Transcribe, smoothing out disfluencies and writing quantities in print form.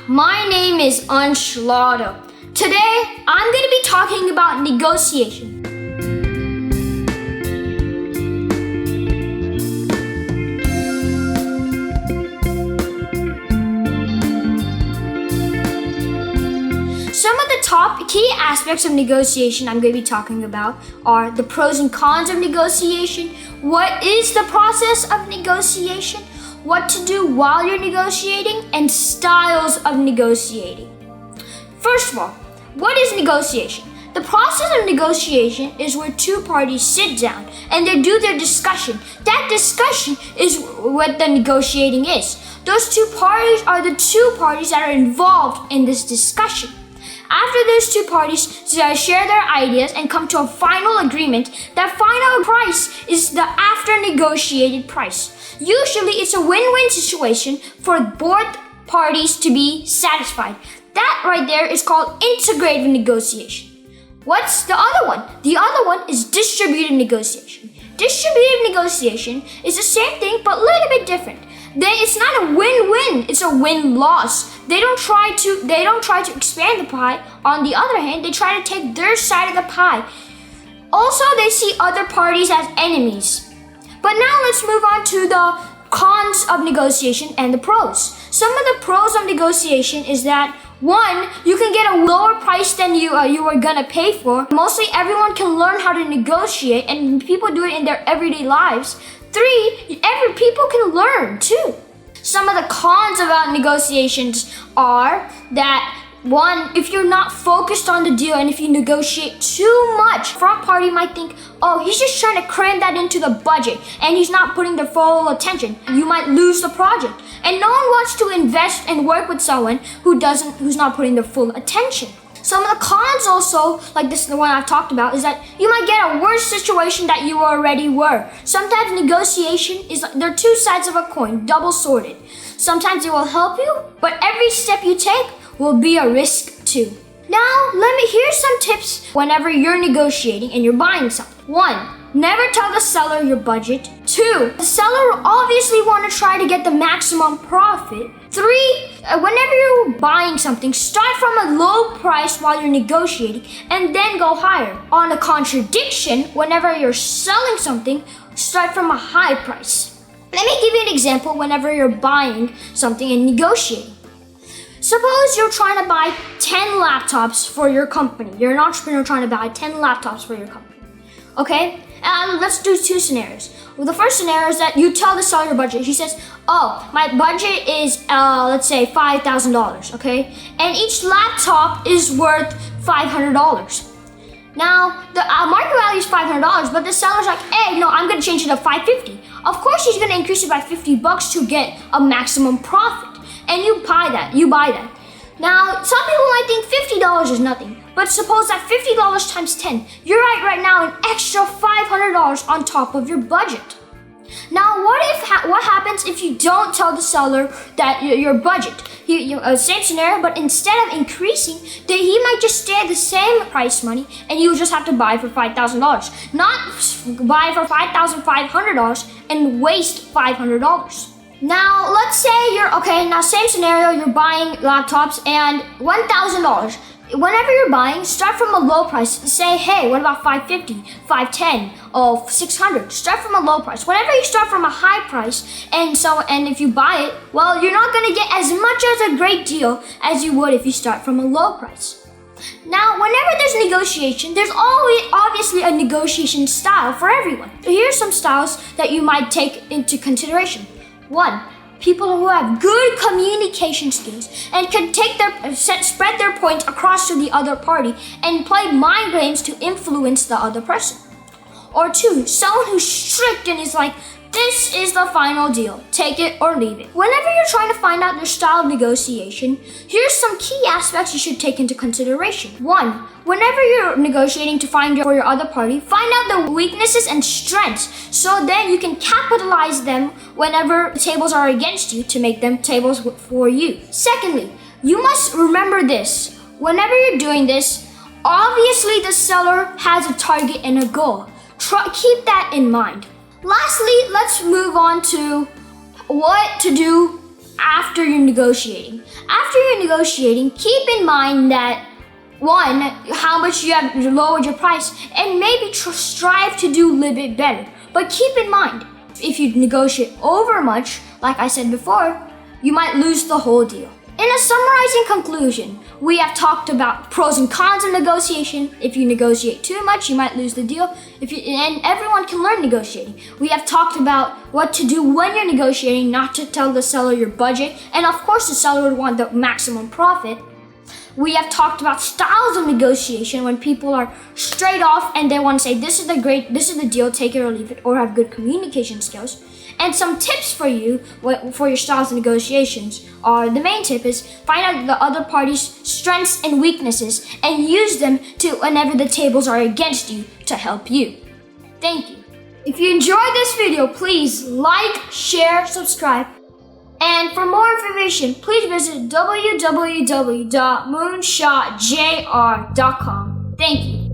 my name is Anshh Ladha. Today, I'm going to be talking about negotiation. Some of the top key aspects of negotiation I'm going to be talking about are the pros and cons of negotiation, what is the process of negotiation, what to do while you're negotiating, and styles of negotiating. First of all, what is negotiation? The process of negotiation is where two parties sit down and they do their discussion. That discussion is what the negotiating is. Those two parties are the two parties that are involved in this discussion. After those two parties share their ideas and come to a final agreement, that final price is the after negotiated price. Usually it's a win-win situation for both parties to be satisfied. That right there is called integrated negotiation. What's the other one? The other one is distributed negotiation. Distributed negotiation is the same thing but a little bit different. It's not a win-win, it's a win-loss. They don't try to expand the pie. On the other hand, they try to take their side of the pie. Also, they see other parties as enemies. But now let's move on to the cons of negotiation and the pros. Some of the pros of negotiation is that 1, you can get a lower price than you were gonna pay for. Mostly everyone can learn how to negotiate and people do it in their everyday lives. 3, people can learn too. Some of the cons about negotiations are that 1, if you're not focused on the deal and if you negotiate too much, front party might think, oh, he's just trying to cram that into the budget and he's not putting the full attention. You might lose the project. And no one wants to invest and work with someone who's not putting the full attention. Some of the cons also, like this is the one I've talked about, is that you might get a worse situation that you already were. Sometimes negotiation they're two sides of a coin, double-sworded. Sometimes it will help you, but every step you take will be a risk too. Now, here's some tips whenever you're negotiating and you're buying something. 1, never tell the seller your budget. 2, the seller will obviously want to try to get the maximum profit. 3, whenever you're buying something, start from a low price while you're negotiating and then go higher. On a contradiction, whenever you're selling something, start from a high price. Let me give you an example whenever you're buying something and negotiating. Suppose you're trying to buy 10 laptops for your company. You're an entrepreneur trying to buy 10 laptops for your company. Okay? Let's do 2 scenarios. Well, the first scenario is that you tell the seller your budget. She says, oh, my budget is, let's say $5,000, okay? And each laptop is worth $500. Now, the market value is $500, but the seller's like, hey, no, I'm gonna change it to $550. Of course, she's gonna increase it by $50 to get a maximum profit. And you buy that. Now, some people might think $50 is nothing, but suppose that $50 times 10, you're right now an extra $500 on top of your budget. Now, what happens if you don't tell the seller that your budget? Same scenario, but instead of increasing, he might just stay at the same price money, and you just have to buy for $5,000, not buy for $5,500 and waste $500. Now, let's say same scenario, you're buying laptops and $1,000. Whenever you're buying, start from a low price. Say, hey, what about $550, $510, or $600? Start from a low price. Whenever you start from a high price, and if you buy it, well, you're not gonna get as much as a great deal as you would if you start from a low price. Now, whenever there's negotiation, there's always obviously a negotiation style for everyone. So here's some styles that you might take into consideration. 1, people who have good communication skills and can spread their point across to the other party and play mind games to influence the other person. Or 2, someone who's strict and is like, this is the final deal, take it or leave it. Whenever you're trying to find out your style of negotiation, here's some key aspects you should take into consideration. 1, whenever you're negotiating for your other party, find out the weaknesses and strengths so then you can capitalize them whenever the tables are against you to make them tables for you. Secondly, you must remember this. Whenever you're doing this, obviously the seller has a target and a goal. Keep that in mind. Lastly, let's move on to what to do after you're negotiating. After you're negotiating, keep in mind that one, how much you have lowered your price, and maybe strive to do a little bit better. But keep in mind, if you negotiate over much, like I said before, you might lose the whole deal. In a summarizing conclusion, we have talked about pros and cons of negotiation. If you negotiate too much, you might lose the deal. And everyone can learn negotiating. We have talked about what to do when you're negotiating, not to tell the seller your budget. And of course, the seller would want the maximum profit. We have talked about styles of negotiation when people are straight off and they want to say, this is the deal, take it or leave it, or have good communication skills. And some tips for you for your styles of negotiations are, the main tip is find out the other party's strengths and weaknesses and use them whenever the tables are against you to help you. Thank you. If you enjoyed this video, please like, share, subscribe. And for more information, please visit www.moonshotjr.com. Thank you.